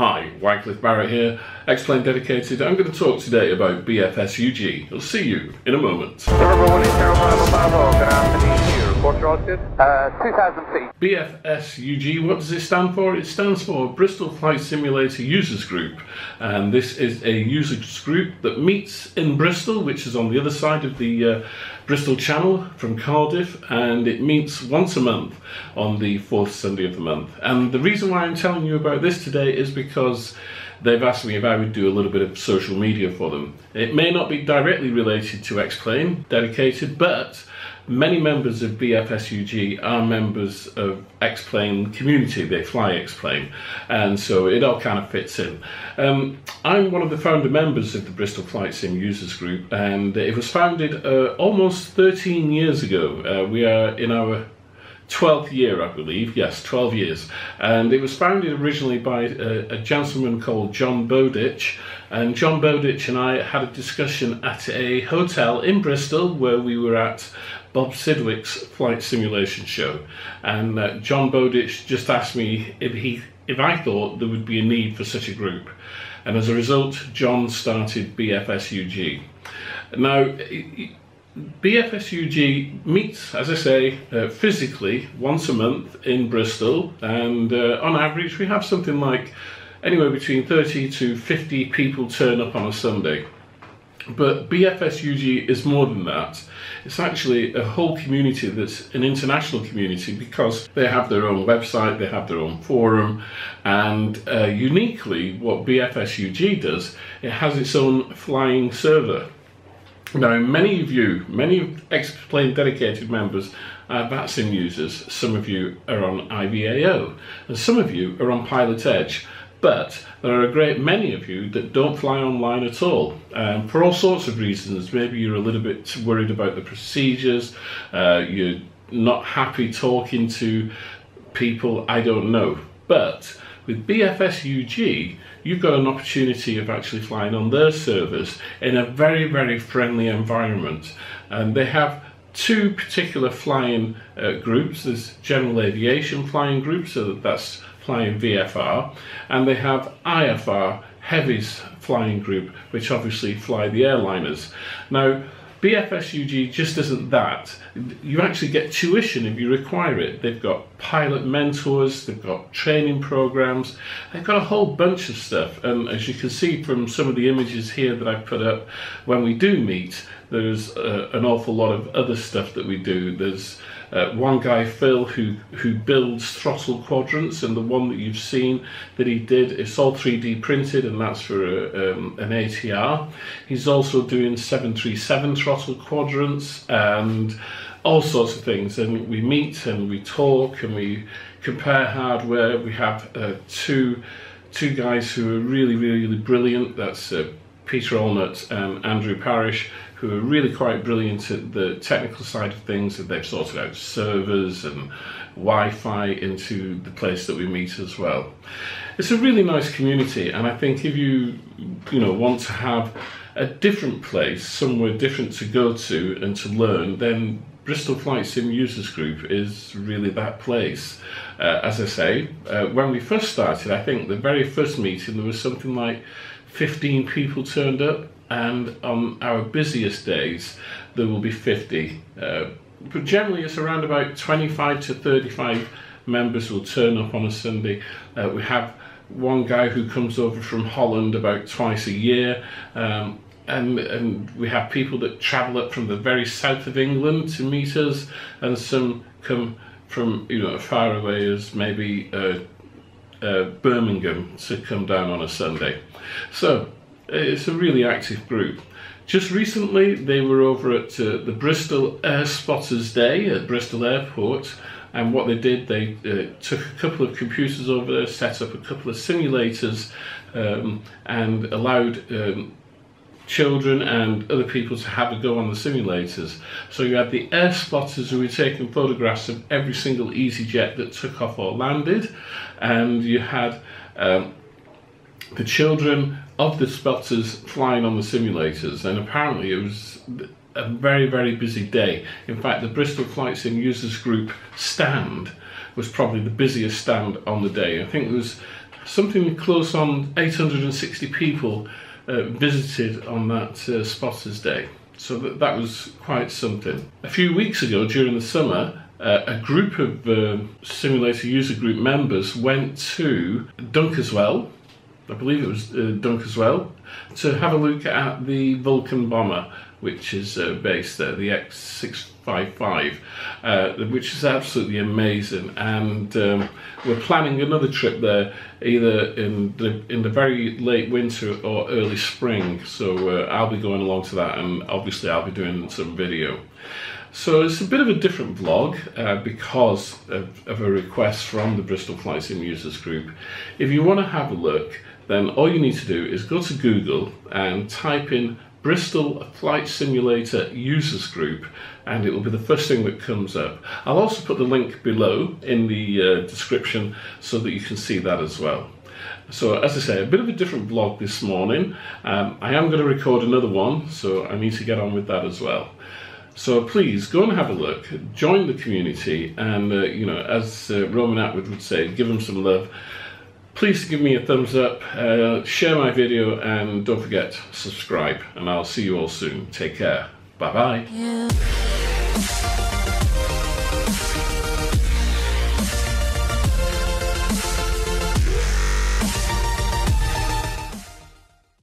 Hi, Wycliffe Barrett here, Xplane Dedicated. I'm going to talk today about BFSUG. I'll see you in a moment. BFSUG, what does it stand for? It stands for Bristol Flight Simulator Users Group, and this is a users group that meets in Bristol, which is on the other side of the Bristol Channel from Cardiff, and it meets once a month on the fourth Sunday of the month. And the reason why I'm telling you about this today is because they've asked me if I would do a little bit of social media for them. It may not be directly related to Xplane Dedicated, but many members of BFSUG are members of Xplane community. They fly Xplane, and so it all kind of fits in. I'm one of the founder members of the Bristol Flight Sim Users Group, and it was founded almost 13 years ago. We are in our 12th year, I believe. Yes, 12 years. And it was founded originally by a gentleman called John Bowditch. And John Bowditch and I had a discussion at a hotel in Bristol where we were at Bob Sidwick's flight simulation show. And John Bowditch just asked me if I thought there would be a need for such a group. And as a result, John started BFSUG. Now, BFSUG meets, as I say, physically once a month in Bristol, and on average we have something like anywhere between 30 to 50 people turn up on a Sunday. But BFSUG is more than that. It's actually a whole community that's an international community, because they have their own website, they have their own forum, and uniquely what BFSUG does, it has its own flying server. Now, many of Xplane Dedicated members are VATSIM users. Some of you are on IVAO, and some of you are on Pilot Edge. But there are a great many of you that don't fly online at all, for all sorts of reasons. Maybe you're a little bit worried about the procedures, you're not happy talking to people, I don't know. But with BFSUG, you've got an opportunity of actually flying on their servers in a very, very friendly environment. And they have two particular flying groups. There's general aviation flying groups, so that's flying VFR, and they have IFR, heavies flying group, which obviously fly the airliners. Now, BFSUG just isn't that. You actually get tuition if you require it. They've got pilot mentors, they've got training programs, they've got a whole bunch of stuff. And as you can see from some of the images here that I've put up, when we do meet, there's an awful lot of other stuff that we do. There's one guy, Phil, who builds throttle quadrants, and the one that you've seen that he did, it's all 3D printed, and that's for an ATR. He's also doing 737 throttle quadrants and all sorts of things, and we meet and we talk and we compare hardware. We have two guys who are really, really brilliant. That's Peter Allnut and Andrew Parrish, who are really quite brilliant at the technical side of things, and they've sorted out servers and Wi-Fi into the place that we meet as well. It's a really nice community, and I think if you want to have a different place, somewhere different to go to and to learn, then Bristol Flight Sim Users Group is really that place. As I say, when we first started, I think the very first meeting there was something like 15 people turned up, and on our busiest days there will be 50. But generally it's around about 25 to 35 members will turn up on a Sunday. We have one guy who comes over from Holland about twice a year, and we have people that travel up from the very south of England to meet us, and some come from as far away as maybe Birmingham to come down on a Sunday. So it's a really active group. Just recently they were over at the Bristol Air Spotters Day at Bristol Airport, and what they did, they took a couple of computers over there, set up a couple of simulators, and allowed children and other people to have a go on the simulators. So you had the air spotters who were taking photographs of every single EasyJet that took off or landed, and you had the children of the spotters flying on the simulators, and apparently it was a very, very busy day. In fact, the Bristol Flight Sim Users Group stand was probably the busiest stand on the day. I think there was Something close on 860 people visited on that Spotters Day. So that was quite something. A few weeks ago during the summer, a group of simulator user group members went to Dunkeswell, I believe it was Dunkeswell, to have a look at the Vulcan bomber, which is based there, the X655, which is absolutely amazing. And we're planning another trip there, either in the very late winter or early spring. So I'll be going along to that, and obviously I'll be doing some video. So it's a bit of a different vlog because of a request from the Bristol Flight Sim users group. If you want to have a look, then all you need to do is go to Google and type in Bristol Flight Simulator users group, and it will be the first thing that comes up. I'll also put the link below in the description so that you can see that as well. So as I say, a bit of a different vlog this morning. I am going to record another one, so I need to get on with that as well. So please go and have a look, join the community, and you know, as Roman Atwood would say, give them some love. Please give me a thumbs up, share my video, and don't forget to subscribe, and I'll see you all soon. Take care. Bye bye. Yeah.